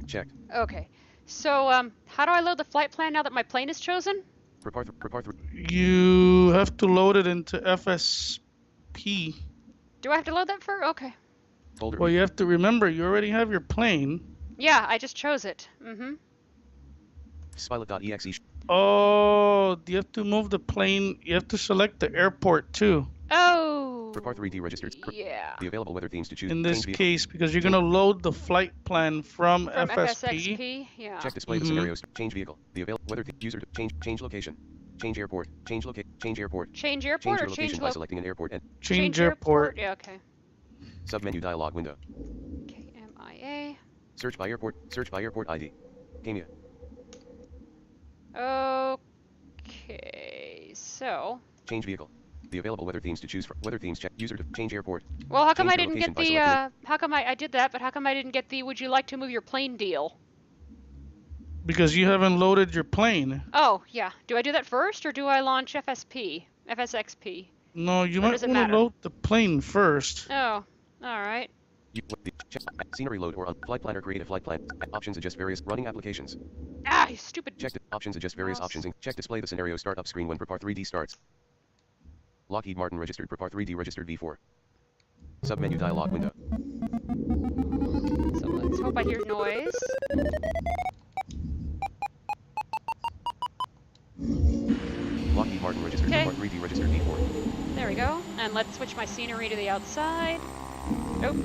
Checked. Okay. So, how do I load the flight plan now that my plane is chosen? You have to load it into FSP. Do I have to load that for? Okay. Folder Well, view. you have to remember, you already have your plane. Yeah, I just chose it. Mm-hmm. Spilot.exe. Oh, you have to move the plane. You have to select the airport too. Oh. Report 3D registered. Yeah. The available weather themes to choose. In this Change vehicle. case, because you're gonna load the flight plan from From FSP. FSXP, yeah. Check display the scenarios. Change vehicle. The available weather user change location. Change airport. Change airport. Change airport Change or your location change by selecting an airport and Change airport. Yeah, okay. submenu dialog window. KMIA. Search by airport. Search by airport ID. KMIA. Okay, so. Change vehicle. The available weather themes to choose from. Weather themes check. User to change airport. Well, how come Change I your didn't location get by the, selecting how come I did that, but how come I didn't get the would you like to move your plane deal? Because you haven't loaded your plane. Oh, yeah. Do I do that first, or do I launch FSXP? No, you Or might does it want to matter? load the plane first. Oh, alright. Scenery load or on flight planner create a flight plan. Options adjust various running applications. Ah, you stupid. Check options adjust various mouse. options. Check display the scenario startup screen when Prepar 3D starts. Lockheed Martin registered Prepar 3D registered V4. Submenu dialog window. So let's hope I hear noise. Lockheed Martin registered Okay. Prepar 3D registered V4. There we go. And let's switch my scenery to the outside. Nope.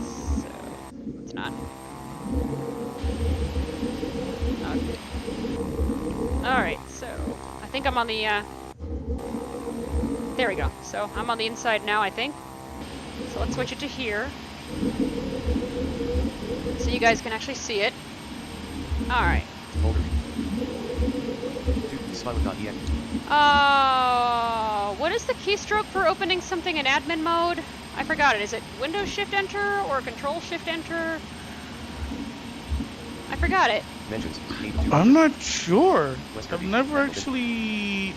So, it's not. Okay. Alright, so I think I'm on the, there we go. So I'm on the inside now, I think. So let's switch it to here. So you guys can actually see it. Alright. Folder. Spilot.exe. What is the keystroke for opening something in admin mode? I forgot it. Is it Windows Shift Enter or Control Shift Enter? I forgot it. Mentions. I'm not sure. I've never actually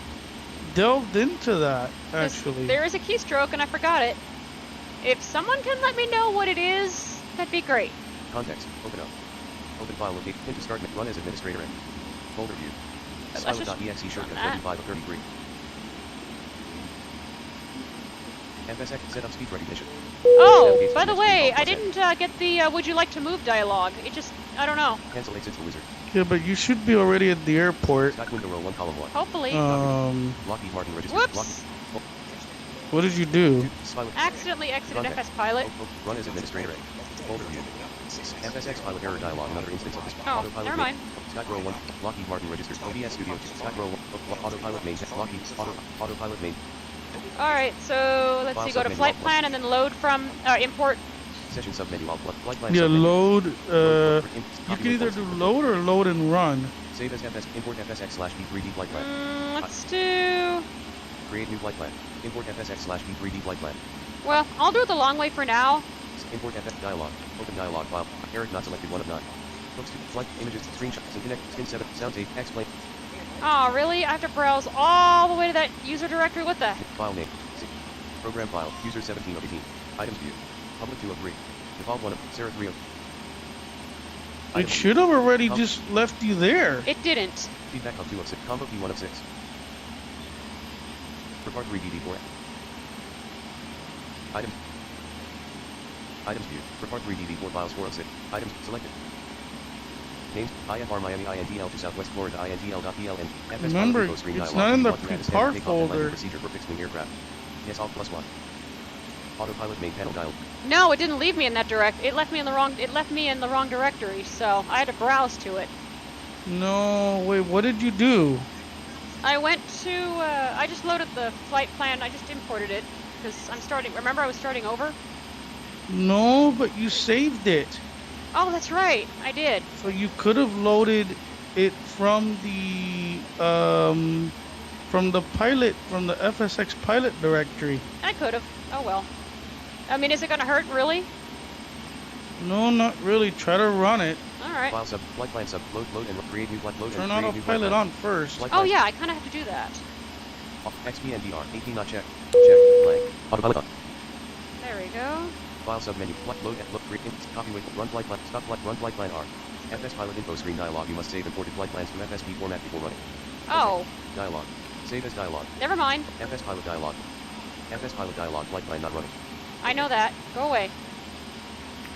delved into that, actually. There is a keystroke and I forgot it. If someone can let me know what it is, that'd be great. Context. Open up. Open file locate. Hint to start. Run as administrator. And folder view. Let's just Spilot.exe shortcut that. 35 of 33. FSX set up speech recognition. Oh, Navigates by to the next way, screen, I didn't get the would you like to move dialogue. It just, I don't know. Cancel exits the wizard. Yeah, but you should be already at the airport. Stack window row 1 column 1. Hopefully. Lockheed Martin registered. Whoops! What did you do? Spilot. Accidentally exited Context. FS Pilot. Run as administrator. Folder view. FSX pilot error dialog. Another instance of this. Oh, Autopilot never main. mind. Stack row 1. Lockheed Martin registered. OBS Studio 2. Stack row 1. Autopilot main. Lockheed. Autopilot main. Alright, so let's File see, go to submenu flight alt+. plan and then load from, import. Session submenu alt+. Flight plan Yeah, submenu. load. You Copy can either load do file. load or load and run. Save as FS. Import FSX/p3d flight plan. Let's do, Create new flight plan. Import FSX/p3d flight plan. well, I'll do it the long way for now. Import FS dialog. Open dialog file. Eric not selected 1 of 9. Books to flight images, screenshots, and connect. Skin 7. Sound tape. Explain. Oh, really? I have to browse all the way to that user directory? What the? File name. Program file. User 17 of 18. Items view. Public 2 of 3. Default 1 of Sarah 3 of. It should have already just left you there. It didn't. Feedback of 2 of 6. Combo P 1 of 6. Repart 3 DD4. Items. Items view. Repart 3 DD4 files 4 of 6. Items selected. Names, IFR Miami INTL to Southwest Florida INTL.PLN. FS Remember, Pilot screen it's dialog. not in the Want to add a prepar standard takeoff and landing folder. Procedure for fixed wing aircraft. Yes, all +1. Autopilot main panel dialog. No, it didn't leave me in that it left me in the wrong, directory, so I had to browse to it. No, wait, what did you do? I went to, I just loaded the flight plan, I just imported it, because remember I was starting over? No, but you saved it. Oh, that's right, I did. So you could have loaded it from the FSX pilot directory. I could have. Oh well. I mean, is it gonna hurt, really? No, not really. Try to run it. Alright. File sub, flight plan sub, load and create new flight, load Turn and create new flight autopilot plan. on first. Flight Oh plan. yeah, I kinda have to do that. XP and DR, 18 not check. Check, blank. Autopilot on. There we go. File submenu. Load and look. Copy wait. Run flight plan. Stop flight. Run flight plan R. FS pilot info screen dialog. You must save imported flight plans to FSP format before running. Oh. Dialog. Save as dialog. Never mind. FS pilot dialog. FS pilot dialog. Flight plan not running. I know that. Go away.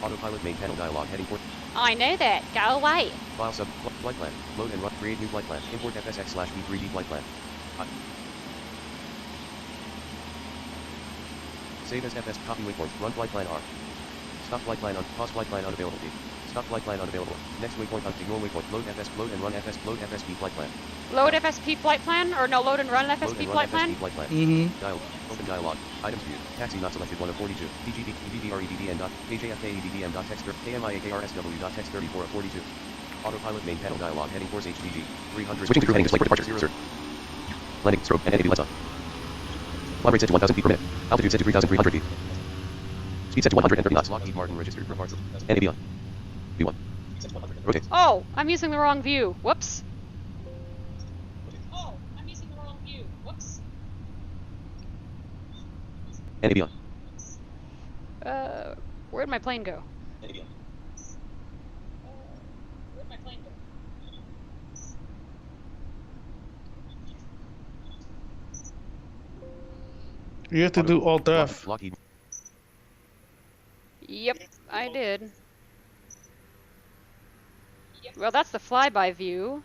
Autopilot main panel dialog. Heading port. I know that. Go away. File sub. Flight plan. Load and run. Create new flight plan. Import FSX/p3d flight plan. Save as FS. Copy waypoint. Run flight plan R. Stop flight plan on. Pause flight plan unavailable. Stop flight plan unavailable. Next waypoint on. Ignore waypoint. Load FS. Load and run FS. Load FSP flight plan. Load FSP flight plan? Or no, load and run FSP flight plan? FSP flight plan. Mm-hmm. Dial. Open dialog. Items view. Taxi not selected 1 of 42. PGB. PGBREDDN dot. KJFKEDDM dot text. KMIA KRSW dot text 34 of 42. Autopilot main panel dialog. Heading course HGG. 300. Switching to crew heading display for departure. 0. Landing. Strobe. And NAV lights on. Flight rate set to 1,000 feet per minute. Altitude set to 3,300 feet. Speed set to 130 knots. Lockheed Martin registered for departure. NAV on. V1. Rotate. Oh, I'm using the wrong view. Whoops. Oh, I'm using the wrong view. Whoops. NAV on. Where'd my plane go? NAV on. Where'd my plane go? You have to do Alt F. Lockheed. Yep, I did. Well, that's the flyby view.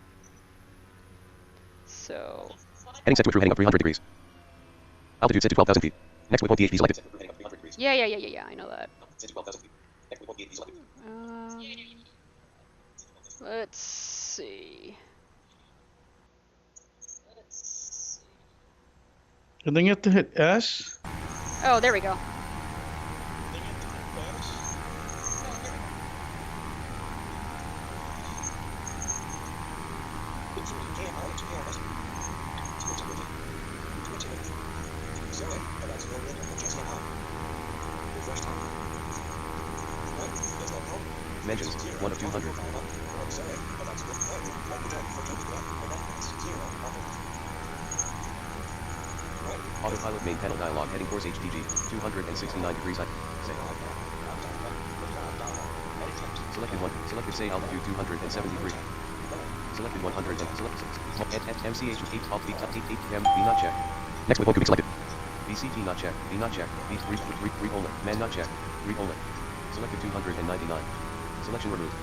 So... Heading set to a true heading of 300 degrees. Altitude set to 12,000 feet. Next waypoint DHP selected. Yeah, I know that. Let's see. And then you have to hit S. Oh, there we go. Mentions 1 of 200. Autopilot main panel dialog. Heading course HTG. 269 degrees. Selected 1. Selected say altitude 273. Selected 100. Select MCH 8 off 8 M. B not check. Next waypoint could be selected. BCT not check. B not check. B read only. Man not check. Read only. Selected 299. Selection removed.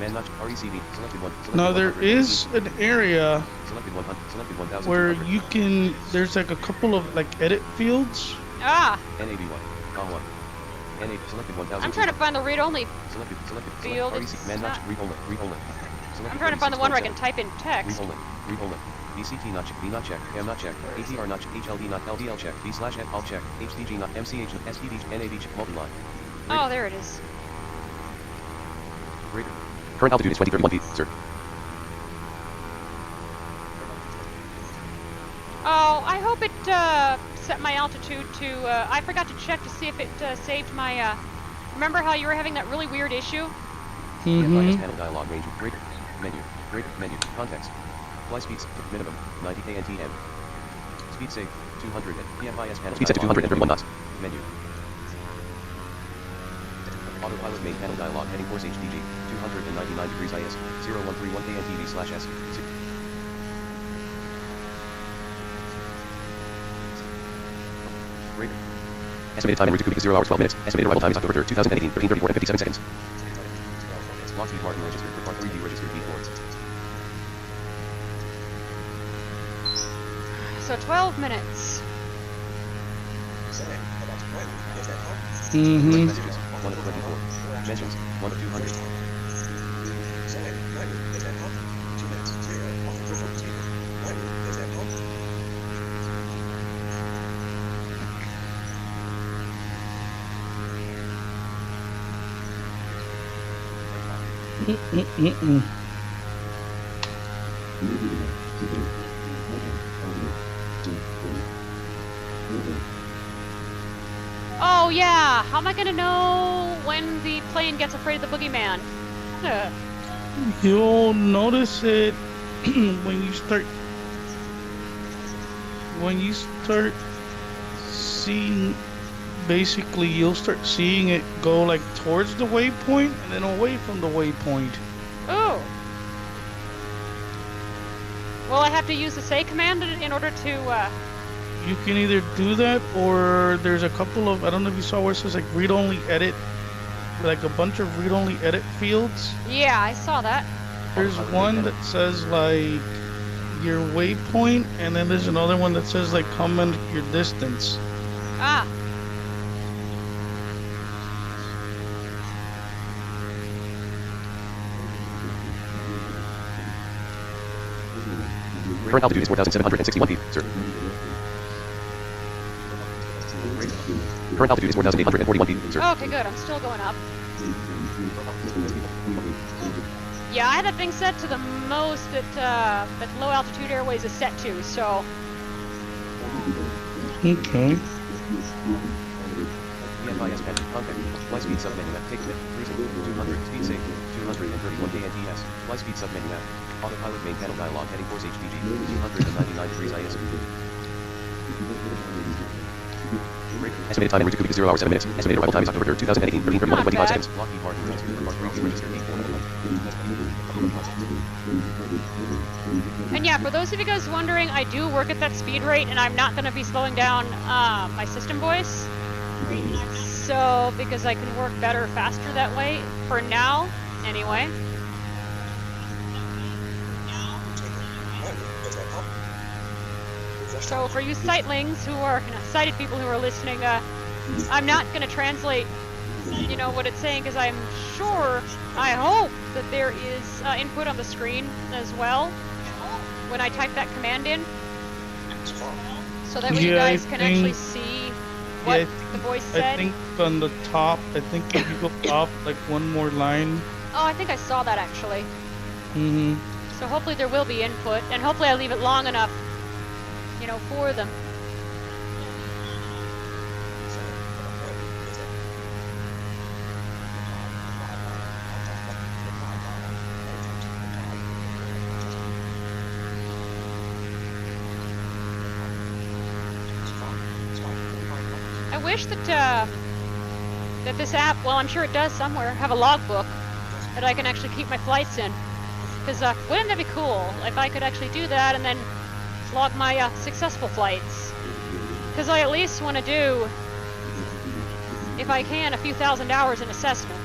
Man not RECD. Selected 1. Selected Now there is an area selected 100. Selected 1,000. where you can. There's like a couple of like edit fields. Ah! NAB1. COM1. NAB selected 1,000. I'm trying to find the read-only Selected field. REC. Man not read only. Read only. I'm trying to find the one where I can type in text. Read only. Read only. BCT not check. B not check. M not check. ATR not check. HLD not LDL check. B/F all check. HDG not MCH SDD NAB check. Multi-line. Oh, there it is. Greater. Current altitude is 2031 feet, sir. Oh, I hope it set my altitude to, I forgot to check to see if it saved my, remember how you were having that really weird issue? Mm-hmm. Panel dialog range. Greater. Menu. Greater. Menu. Context. Fly speeds. Minimum. 90 kntm. Speed save. 200. PFIS panel. Speed set to 231 knots. Menu. Autopilot main panel dialog. Heading course HDG. 299 degrees IS. 0131 KNTV/S. Greater. Estimated time en route to Cubic is 0 hours 12 minutes. Estimated arrival time is October 3rd, 2018, 13:34 and 57 seconds. Lockheed Martin registered for Part 3D registered V4. So 12 minutes. Mm-hmm. Messages 1 of 24. Mentions 1 of 200. Oh yeah, how am I gonna know when the plane gets afraid of the boogeyman? You'll notice it when you start seeing basically you'll start seeing it go like towards the waypoint and then away from the waypoint. Oh. Will I have to use the say command in order to, You can either do that, or there's a couple of, I don't know if you saw where it says like read-only edit, like a bunch of read-only edit fields. Yeah, I saw that. There's one that says like your waypoint, and then there's another one that says like comment your distance. Ah. Current altitude is 4,761 feet, sir. Current altitude is 4,841 feet, sir. Okay, good. I'm still going up. Yeah, I had that thing set to the most that low altitude airways is set to, so. Okay. KMIA pen, contact, fly speed submenu app, take minute, cruising, 200, speed safe, 231 KNTS, fly speed submenu app, autopilot main panel dialog, heading course HDG, 299 degrees IS. Estimated time en route to Kubi 0 hours 7 minutes. Estimated arrival time is October 3rd, 2018, 13 from 1:25 seconds. Lockheed Martin registered for Mark 3 registered And yeah, for those of you guys wondering, I do work at that speed rate, and I'm not going to be slowing down my system voice. So, because I can work better, faster that way, for now, anyway. So for you sightlings who are, sighted people who are listening, I'm not going to translate, you know, what it's saying, because I'm sure, I hope that there is input on the screen as well when I type that command in, so that way you guys can actually see what the voice said. I think on the top, I think if you go up like one more line. Oh, I think I saw that actually. Mm-hmm. So hopefully there will be input, and hopefully I leave it long enough, you know, for them. I wish that that this app, well, I'm sure it does somewhere, have a logbook that I can actually keep my flights in. Because wouldn't that be cool if I could actually do that and then log my successful flights? Because I at least want to do, if I can, a few thousand hours in assessment.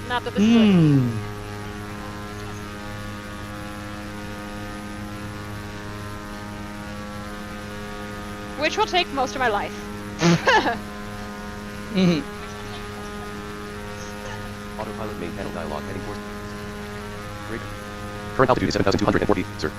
Not that this is which will take most of my life. Autopilot main panel dialog, heading course. Current altitude is 7,204 feet, sir.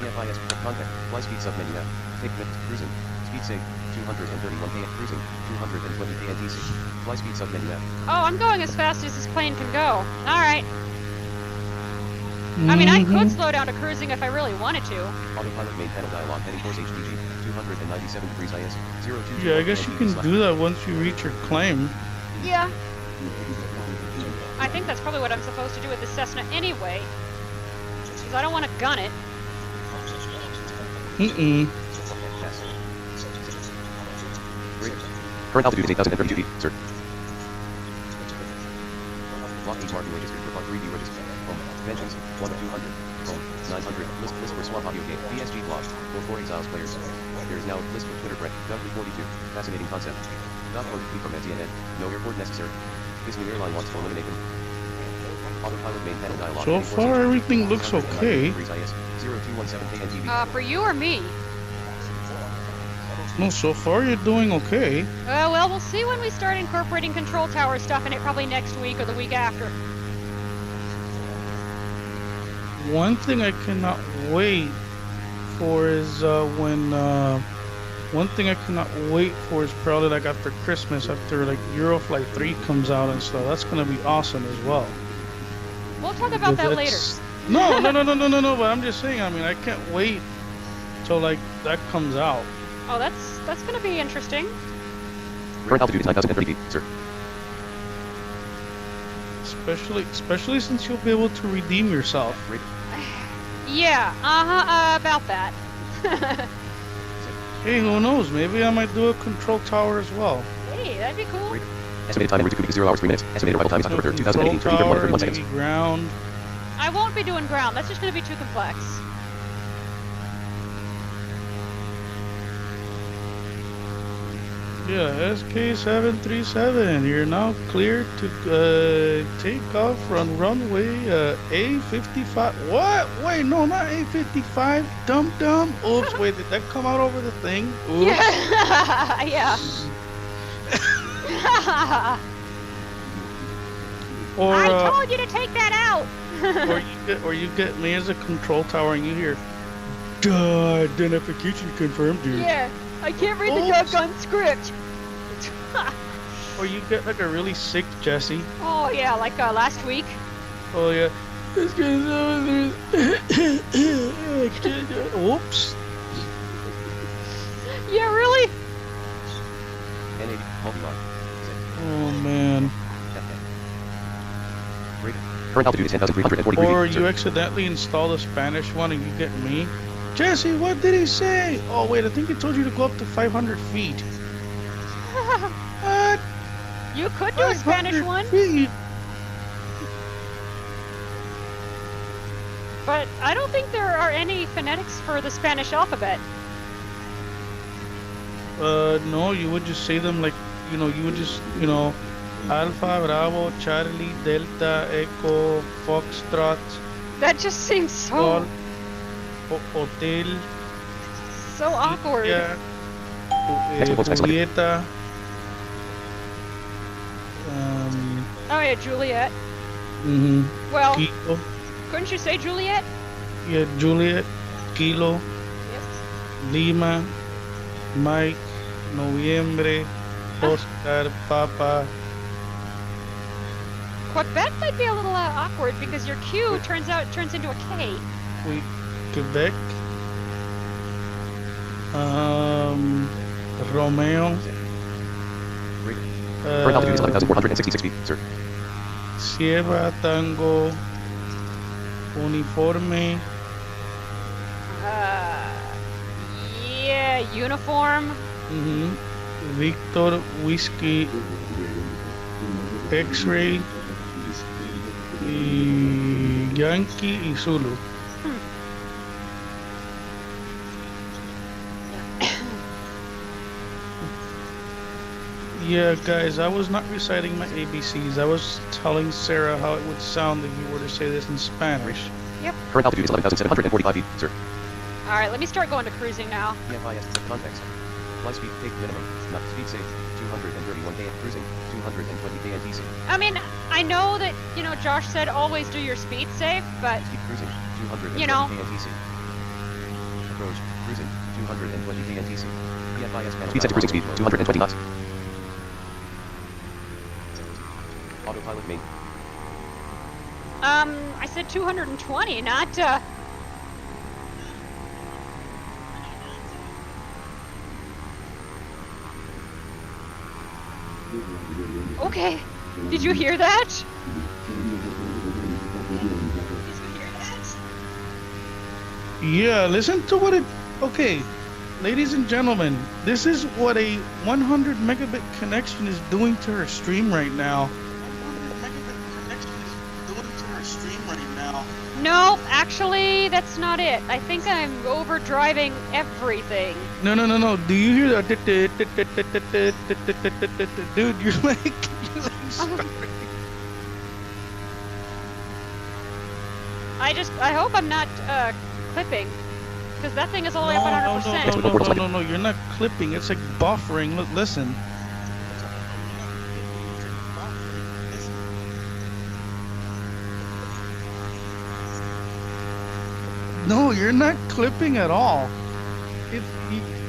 KFIS, contact, fly speed submenu app, take minutes, cruising, speed safe, 231 km, cruising, 220 kntc, fly speed submenu app. Oh, I'm going as fast as this plane can go. Alright. I mean, I could slow down to cruising if I really wanted to. Autopilot main panel dialog, heading course HDG, 297 degrees IS, 02. Yeah, I guess you can do that once you reach your claim. Yeah. I think that's probably what I'm supposed to do with the Cessna anyway. Because I don't want to gun it. Current altitude is 8,032 feet, sir. Lockheed Martin registered for Part 3D registered. Home. Mentions. 1 of 200. Home. 900. List for swap audio game. BSG blog. For 4 exiles players. There is now a list for Twitter Brett. W42. Fascinating concept. .org from CNN. No airport necessary. This new airline wants to eliminate them. Autopilot main panel dialog. So far everything looks okay. 0217 KNTV. For you or me? No, so far you're doing okay. Well, we'll see when we start incorporating control tower stuff in it, probably next week or the week after. One thing I cannot wait for is one thing I cannot wait for is probably like after Christmas, after like Euroflight 3 comes out and stuff. That's gonna be awesome as well. We'll talk about that later. No, but I'm just saying, I mean, I can't wait till like that comes out. Oh, that's gonna be interesting. Current altitude is 9,030 feet, sir. Especially since you'll be able to redeem yourself. Yeah, about that. Hey, who knows? Maybe I might do a control tower as well. Hey, that'd be cool. Estimated time en route to Cubic 0 hours 3 minutes. Estimated arrival time is October 3rd, 2018, 30, Control 31, 31 tower, seconds. maybe ground. I won't be doing ground. That's just going to be too complex. Yeah, SK737, you're now clear to take off from runway A55. What? Wait, no, not A55. Dum. Oops, wait, did that come out over the thing? Oops. Yeah. Yeah. Or, I told you to take that out. or you get me as a control tower and you hear, duh, identification confirmed, dude. Yeah, I can't read the Oops. doggone script. Or you get like a really sick Jesse. Oh yeah, like last week. Oh yeah. This guy's Whoops. Yeah, really? N80, multi-line. Oh man. Current altitude is 10,340 Or feet. you accidentally install the Spanish one and you get me. Jesse, what did he say? Oh wait, I think he told you to go up to 500 feet. What? You could do a Spanish 500 one, feet? but I don't think there are any phonetics for the Spanish alphabet. No, you would just say them like, you would just, Alpha, Bravo, Charlie, Delta, Echo, Foxtrot, That just seems so Golf, Hotel, so awkward. Yeah, Next one. Julieta, Oh yeah, Juliet. Well, Kilo, couldn't you say Juliet? yeah, Juliet, Kilo, Yes. Lima, Mike, Noviembre, Oscar, Papa. Quebec might be a little awkward because your Q turns into a K. Oui, Quebec, Romeo, Current altitude is 11,466 feet, sir. Sierra, Tango, Uniforme, Yeah, uniform. Victor, Whiskey, X-Ray, y Yankee y Zulu. Yeah, guys, I was not reciting my ABCs. I was telling Sarah how it would sound if you were to say this in Spanish. Current altitude is 11,745 feet, sir. All right, let me start going to cruising now. EFIS, context. Fly speed, take minimum. Not speed safe. 231 km cruising. 220 kntc. I mean, I know that, Josh said always do your speed safe, but Speed cruising. 220 kntc. Approach. Cruising. 220 kntc. EFIS panel. Speed set to cruising speed. 220 knots. Autopilot main. I said 220, not Okay. Did you hear that? Yeah, listen to what it... Okay, ladies and gentlemen, this is what a 100 megabit connection is doing to her stream right now. No, actually, that's not it. I think I'm overdriving everything. No. Do you hear that? Dude, you're like sorry. I hope I'm not clipping, because that thing is only up at 100%. No, you're not clipping. It's like buffering. Look, listen. No, you're not clipping at all.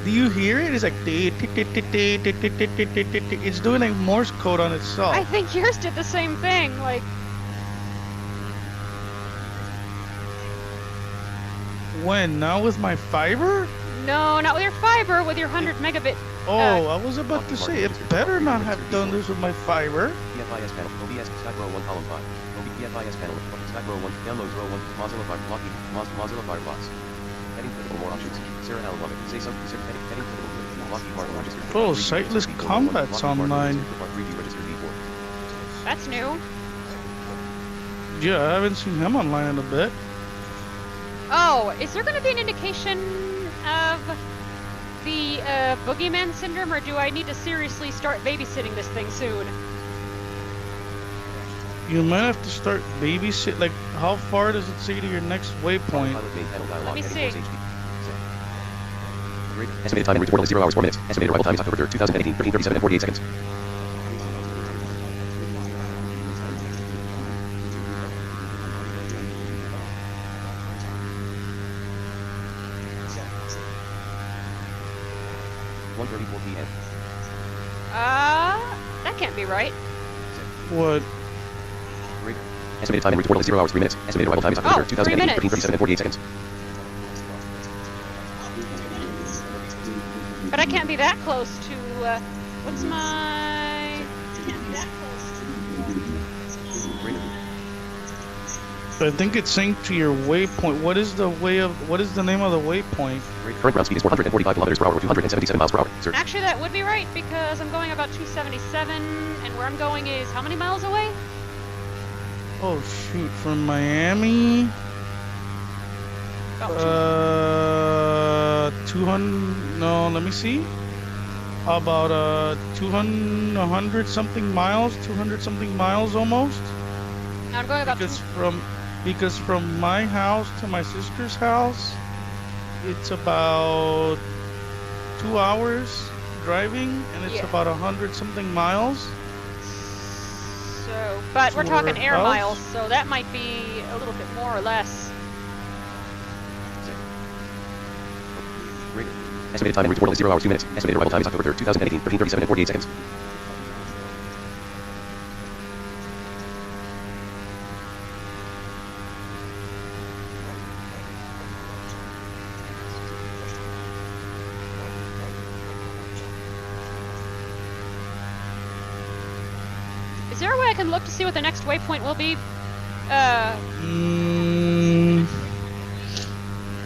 Do you hear it? It's like it's doing like Morse code on itself. I think yours did the same thing. Like, when? Now with my fiber? no, not with your fiber, with your 100 megabit. Oh, I was about to say it better not have done this with my fiber. EFIS panel. OBS. Skypro 1 column 5. PFIS panel. Stack row 1. Downloads row 1. Mozilla Firefox. Heading clickable. More options. Sarah L. Love it. Say something. Heading clickable. Lockheed Martin registered. Oh, Sightless Combat's online. 3D registered V4. That's new. Yeah, I haven't seen him online in a bit. Oh, is there going to be an indication of the boogeyman syndrome, or do I need to seriously start babysitting this thing soon? You might have to start babysit. Like, how far does it say to your next waypoint? Let me see. Estimated time en route to portal is 0 hours 4 minutes. Estimated arrival time is October 3rd, 2018, 13:37 and 48 seconds. PM. That can't be right. What? Estimated time en route to portal is 0 hours 3 minutes. Estimated arrival time is October 3rd, 2018, 13:37 and 48 seconds. But I can't be that close to, what's my... I think it's synced to your waypoint. What is the name of the waypoint? Current ground speed is 445 kilometers per hour or 277 miles per hour. Search. Actually, that would be right, because I'm going about 277, and where I'm going is how many miles away? Oh shoot, from Miami? About 200, no, let me see. About 100 something miles, 200 something miles almost. I'm going about because from my house to my sister's house, it's about 2 hours driving, and it's about 100 something miles. So, but we're talking air house? miles, so that might be a little bit more or less. Estimated time en route to portal is 0 hours 2 minutes. Estimated arrival time is October 3rd, 2018, 13:37 and 48 seconds. Is there a way I can look to see what the next waypoint will be? I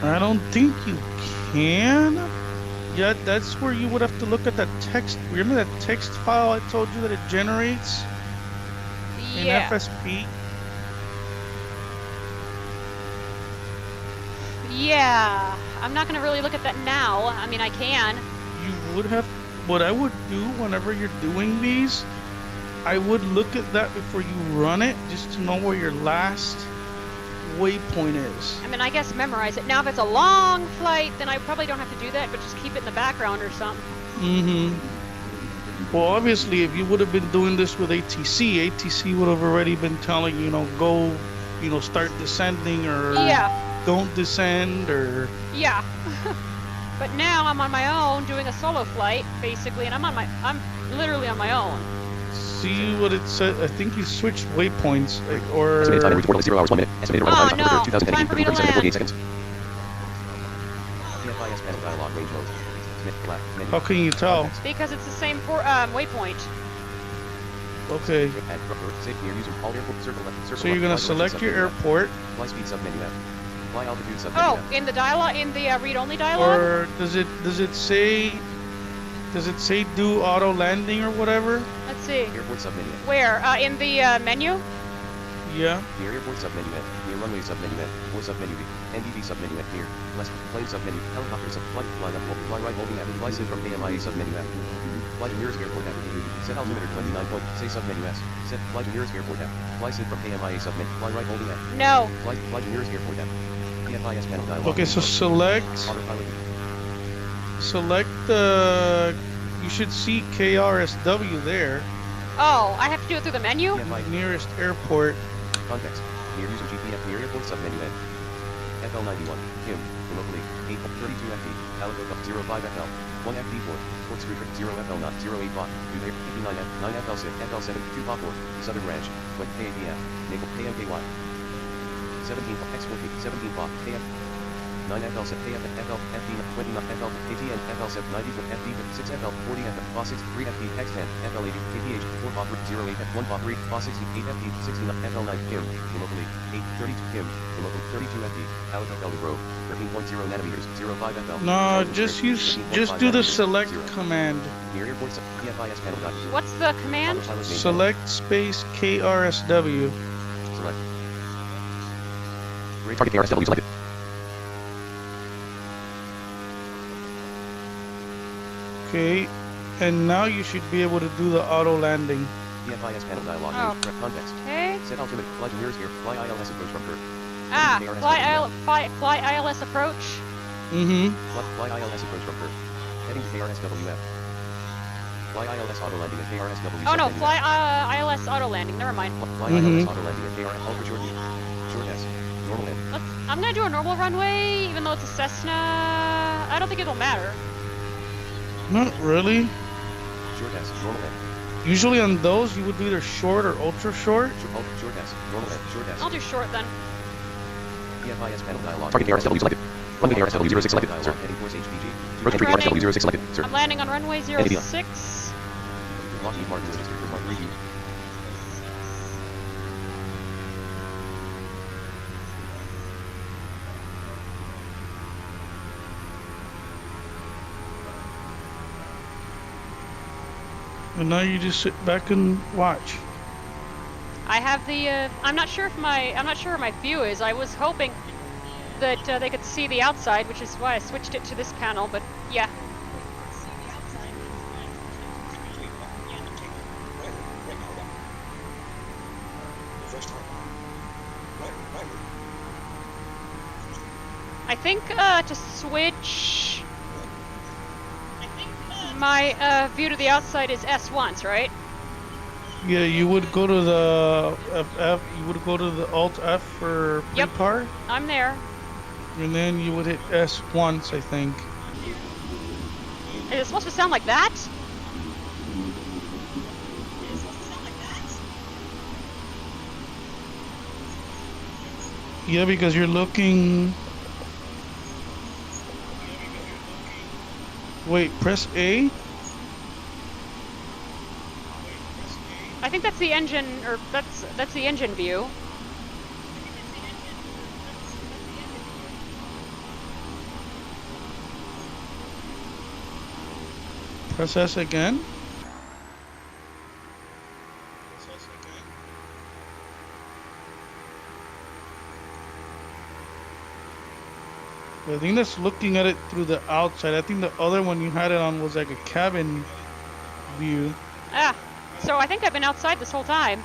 don't think you can. Yeah, that's where you would have to look at that text. Remember that text file I told you that it generates in Yeah. FSP? Yeah. I'm not going to really look at that now. I mean, I can. You would have. What I would do whenever you're doing these, I would look at that before you run it, just to know where your last waypoint is. I mean, I guess memorize it. Now, if it's a long flight, then I probably don't have to do that, but just keep it in the background or something. Mm-hmm. Well, obviously, if you would have been doing this with ATC would have already been telling you, go, start descending or don't descend or... Yeah. But now I'm on my own doing a solo flight, basically, and I'm literally on my own. See what it said? I think you switched waypoints, or... Estimated time en route to portal is 0 hours 1 minute. Estimated arrival time is October 3rd, 2018, time for me to 13:37 and 48 land. seconds. PFIS panel dialog range mode. Smith, black, menu. How can you tell? Because it's the same waypoint. Okay. So you're gonna select your airport. Fly speed submenu F. Fly altitude submenu Oh, F. in the dialogue, in the read-only dialogue? Or does it say do auto landing or whatever? Let's see. Airport submenu F. Where? In the menu? Yeah. Near airport submenu F. Near runway submenu F. Or submenu B. NDV submenu F. Near. Less. Plane submenu. Helicopter sub. Flight. Line up. Fly right holding F. Fly SID from KMIA submenu F. Fly to nearest airport F. Set altimeter 29 point. Say submenu S. Set. Fly to nearest airport F. Fly SID from KMIA submenu. Fly right holding F. No. Fly to nearest airport F. PFIS panel dialog. Okay, so select the. You should see KRSW there. Oh, I have to do it through the menu? Nearest airport. Context. Near user GPS. Near airport submenu F. FL91. Kim. Locally. 832 FD. Calico 05 FL. 1 FD4. Port Street 0 FL not 08 bot. 2 59 F. 9 FL 6. FL 7. 2 Pop 4. Southern Ranch. 1 KAPF. Nickel KMKY. 17 X4 17 Pop KF. FL7 KF FL FD 29 FL KTN FL7 90 FD 6 FL 40 FL FA 6 3 FD X10 FL 80 KPH 4 FA 3 08 F1 FA 3 FA 68 FD 69 FL 9 Kim locally 8 32 Kim local 32 FD out of Elder Grove 13.0 nanometers 05 FL. No, just do the select command. Near airport PFIS panel dot. What's the command? Select space KRSW. Select. Target KRSW selected. Okay, and now you should be able to do the auto landing. PFIS panel dialog. Oh. Correct context. Okay. Set altimeter. Fly to nearest air. Fly ILS approach from her. Ah, fly ILS approach. Mm-hmm. Fly ILS approach from her. Heading to KRSWF. Fly ILS auto landing at KRSW. Oh no, fly ILS auto landing. Never mind. Fly ILS auto landing at KRS ultra short. Short S. Normal end. I'm gonna do a normal runway, even though it's a Cessna. I don't think it'll matter. Not really. Short S. Normal end. Usually on those, you would do either short or ultra short. Short S. Normal end. Short S. I'll do short then. PFIS panel dialog. Target KRSW selected. Runway KRSW 06 selected. Sir. Heading course HPG. Approach entry KRSW 06 selected. Sir. I'm landing on runway 06. Lockheed Martin registered for Mark 3D. And now you just sit back and watch. I have the. I'm not sure where my view is. I was hoping that they could see the outside, which is why I switched it to this panel. But yeah. I think to switch my view to the outside is S once, right? Yeah, you would go to the F. You would go to the Alt F for pre-par. I'm there. And then you would hit S once, I think. Is it supposed to sound like that? Yeah, because you're looking. Wait, press A. I think that's the engine, or that's the engine view. Press S again. I think that's looking at it through the outside. I think the other one you had it on was like a cabin view. Ah, so I think I've been outside this whole time.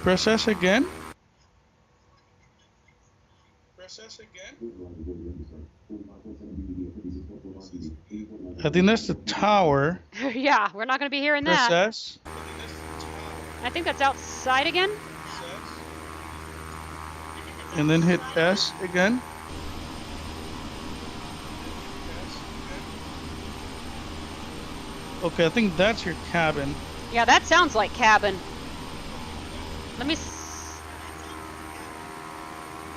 Press S again. I think that's the tower. Yeah, we're not going to be hearing Press that. S. I think that's outside again. And then hit S again. Okay, I think that's your cabin. Yeah, that sounds like cabin. Let me.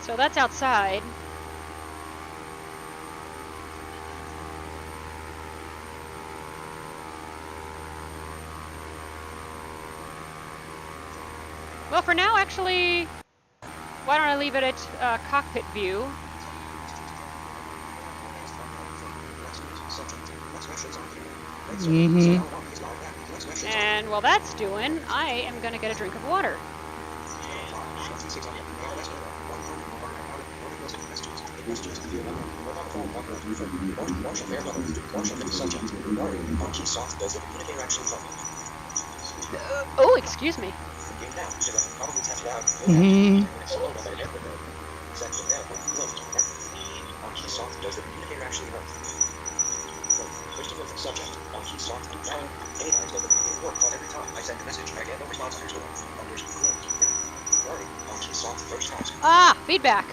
So that's outside. Well, for now, actually, why don't I leave it at cockpit view? And while that's doing, I am going to get a drink of water. Oh, excuse me. Ah, feedback.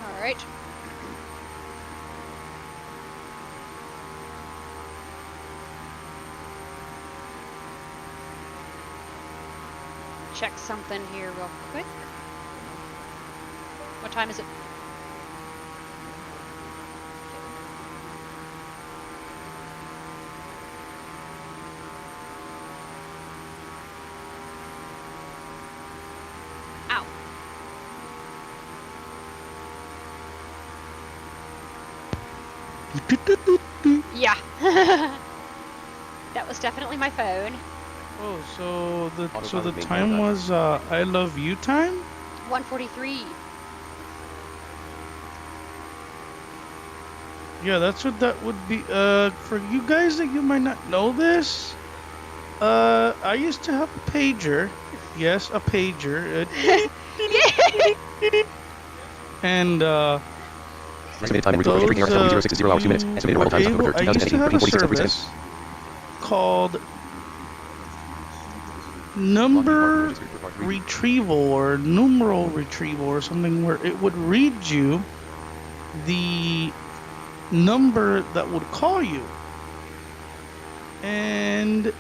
All right. check something here real quick. What time is it? Ow. Yeah. That was definitely my phone. Oh, so the Autopilot main time panel was I love you time? 1:43. Yeah, that's what that would be. For you guys that you might not know this, I used to have a pager. Yes, a pager. And Estimated time in route for KRSW 060 hours 2 minutes. Estimated arrival times October 3rd, I used to 2015, have a 3:46 seconds. service called number retrieval or numeral retrieval or something, where it would read you the number that would call you. And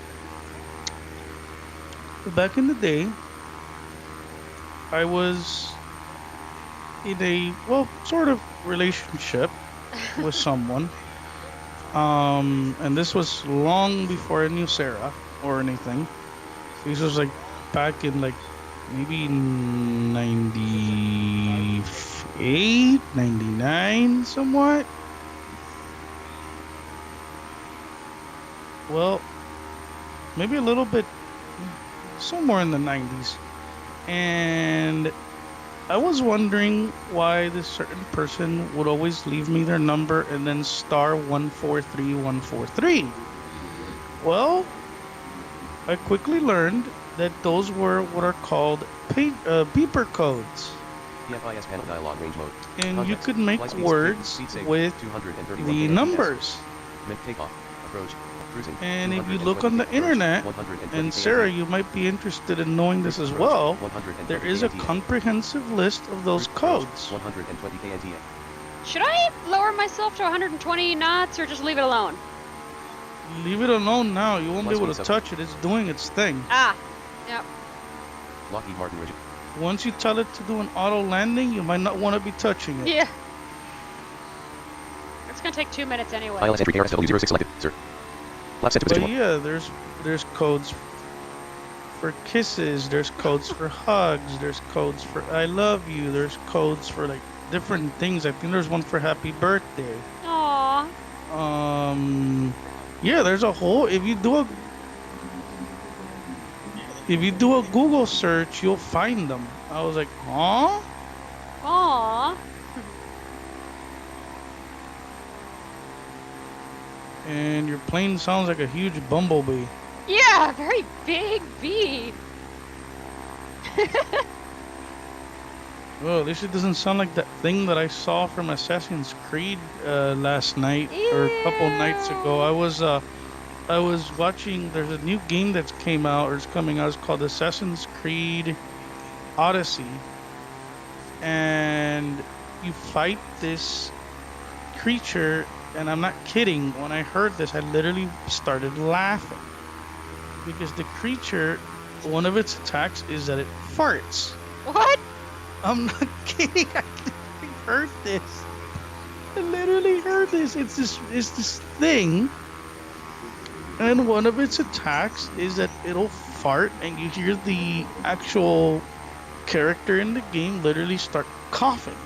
back in the day, I was in a, well, sort of relationship with someone. And this was long before I knew Sarah or anything. This was like back in like maybe 98, 99, somewhat. Well, maybe a little bit, somewhere in the 90s. And I was wondering why this certain person would always leave me their number and then star 143143. Well, I quickly learned that those were what are called beeper codes. PFIS panel dialog range mode. And Context. you could make Flight speed, words speed safe, with 231 the kbps. numbers. Mid takeoff. Approach. Cruising. And if you 220 look on the approach, internet, 120 and kbps. Sarah, you might be interested in knowing this as Approach, well, 120 there is a kbps. comprehensive list of those Approach, codes. 120 kNTA. Should I lower myself to 120 knots or just leave it alone? Leave it alone now. You won't be able to Flight touch it. It's doing its thing. Ah. Yep. Lockheed Martin rigid. Once you tell it to do an auto landing, you might not want to be touching it. Yeah. It's gonna take 2 minutes anyway. ILS entry KRSW 06 selected, sir. Lap set to But position 1. yeah, there's codes for kisses, there's codes for hugs, there's codes for I love you, there's codes for like different things. I think there's one for happy birthday. Aww. Yeah, there's a whole, if you do a Google search, you'll find them. I was like, huh? Aww. And your plane sounds like a huge bumblebee. Yeah, very big bee. Oh, this shit doesn't sound like that thing that I saw from Assassin's Creed last night or a couple nights ago. I was watching. There's a new game that's came out or is coming out. It's called Assassin's Creed Odyssey, and you fight this creature. And I'm not kidding. When I heard this, I literally started laughing because the creature, one of its attacks is that it farts. What? I'm not kidding. I literally heard this. I literally heard this. It's this thing, and one of its attacks is that it'll fart, and you hear the actual character in the game literally start coughing.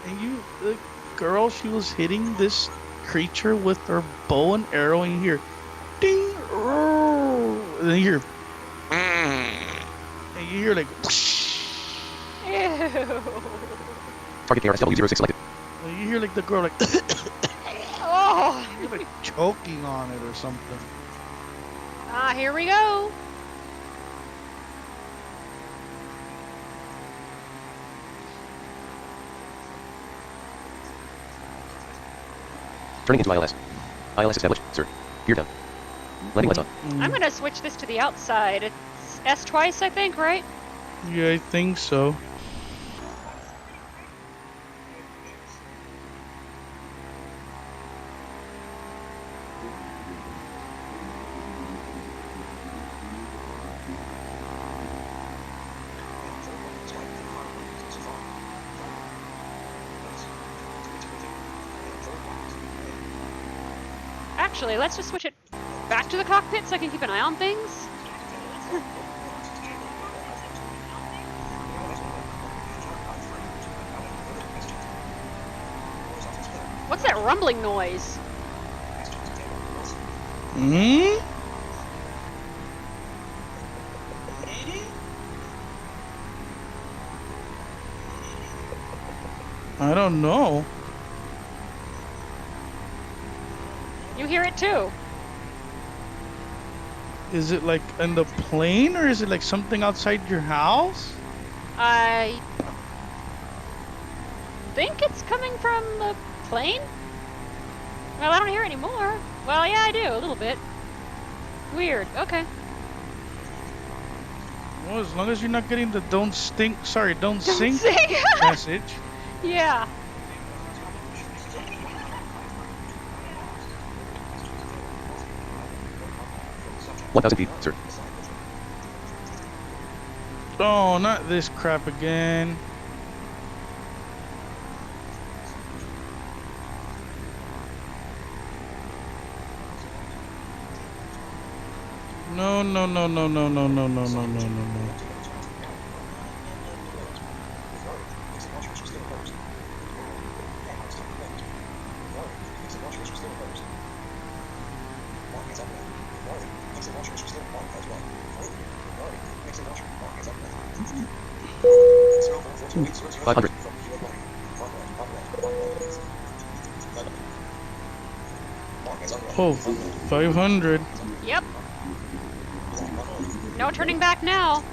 And the girl, she was hitting this creature with her bow and arrow, and you hear ding, and then you hear, and you hear like. Ew. Target KRSW 06 selected. Well, you hear like the girl like Oh. you're like choking on it or something. Ah, here we go. Turning into ILS. ILS established, sir. Gear down. Landing lights on. I'm gonna switch this to the outside. It's S twice, I think, right? Yeah, I think so. actually. Let's just switch it back to the cockpit so I can keep an eye on things. What's that rumbling noise? Hmm? I don't know. You hear it too. Is it like in the plane or is it like something outside your house? I think it's coming from the plane? Well, I don't hear it anymore. Well, yeah, I do, a little bit. Weird, okay. Well, as long as you're not getting the don't sink Sing. message. Yeah. One 1,000 feet, sir. Oh, not this crap again. No, no, no, no, no, no, no, no, no, no, no, no. Five hundred. Oh, 500. Yep. No turning back now.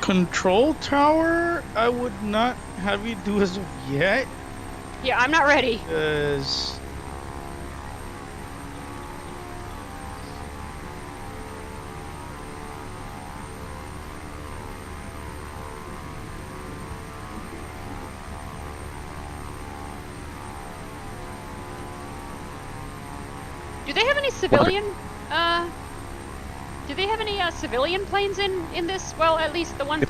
Control tower, I would not have you do as of yet. Yeah, I'm not ready. Because Do they have any civilian, do they have any, civilian planes in this? Well, at least the ones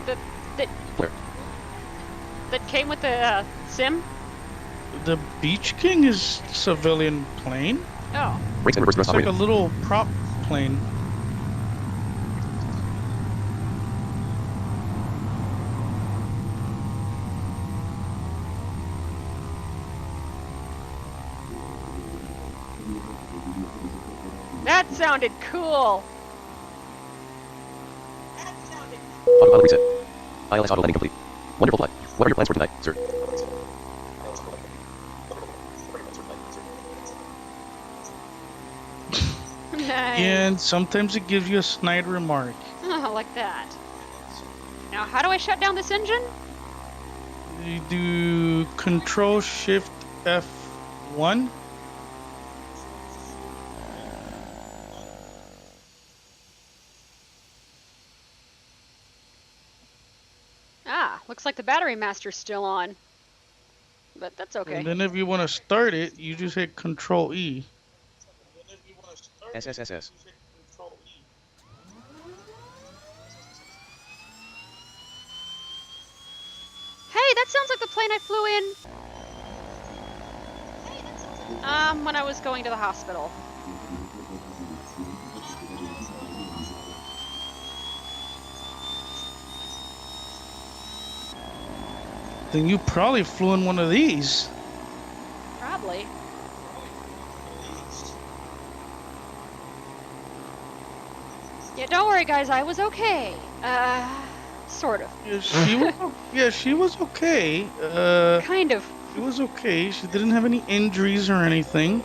Flare. that came with the, sim? the Beach King is civilian plane. Oh. Brakes and reverse thrust It's like a operated. little prop plane. That sounded cool. Autopilot reset. ILS auto landing complete. Wonderful flight. What are your plans for tonight, sir? Nice. And sometimes it gives you a snide remark. Oh, like that. Now, how do I shut down this engine? You do Control Shift F1. Ah, looks like the battery master's still on. But that's okay. And then if you want to start it, you just hit Control E. SSSS. Hey, that sounds like the plane I flew in. When I was going to the hospital. Then you probably flew in one of these. Probably. Yeah, don't worry, guys. I was okay. Sort of. Yeah, she was okay. Kind of. She was okay. She didn't have any injuries or anything.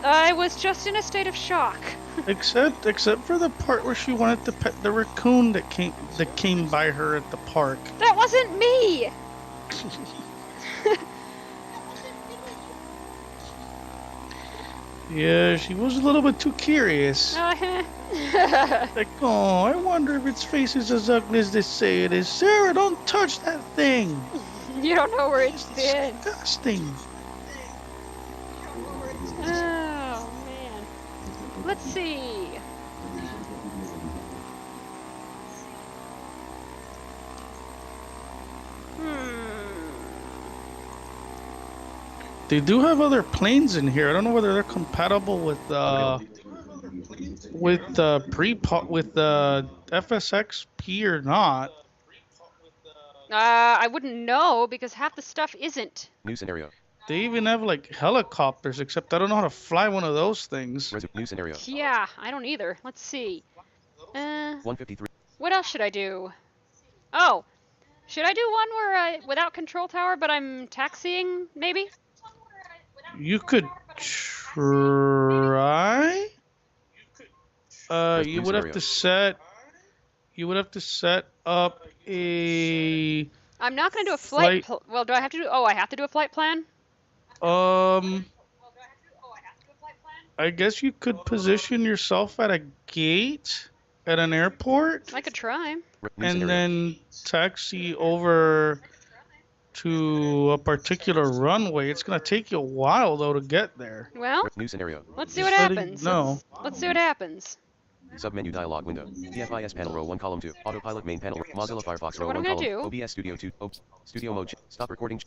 I was just in a state of shock. Except for the part where she wanted to pet the raccoon that came by her at the park. That wasn't me! Yeah, she was a little bit too curious. Like, oh, I wonder if its face is as ugly as they say it is. Sarah, don't touch that thing. You don't know where it's been. Disgusting. Oh, man. Let's see. They do have other planes in here. I don't know whether they're compatible with FSXP or not. I wouldn't know because half the stuff isn't. New scenario. They even have like helicopters, except I don't know how to fly one of those things. New scenario. Yeah, I don't either. Let's see. 153. What else should I do? Oh, should I do one where without control tower, but I'm taxiing, maybe? You could try. You would have to set. You would have to set up a. I'm not gonna do a flight. Well, do I have to do? Oh, I have to do a flight plan. I guess you could position yourself at a gate at an airport. I could try. And then taxi over to a particular runway. It's gonna take you a while though to get there. Well, New scenario. Let's see what happens. No. Let's see what happens. Submenu dialog window. TFIS panel row 1 column 2. Autopilot main panel. Mozilla Firefox row 1 what I'm column. gonna do. OBS Studio 2. Studio mode. Stop recording.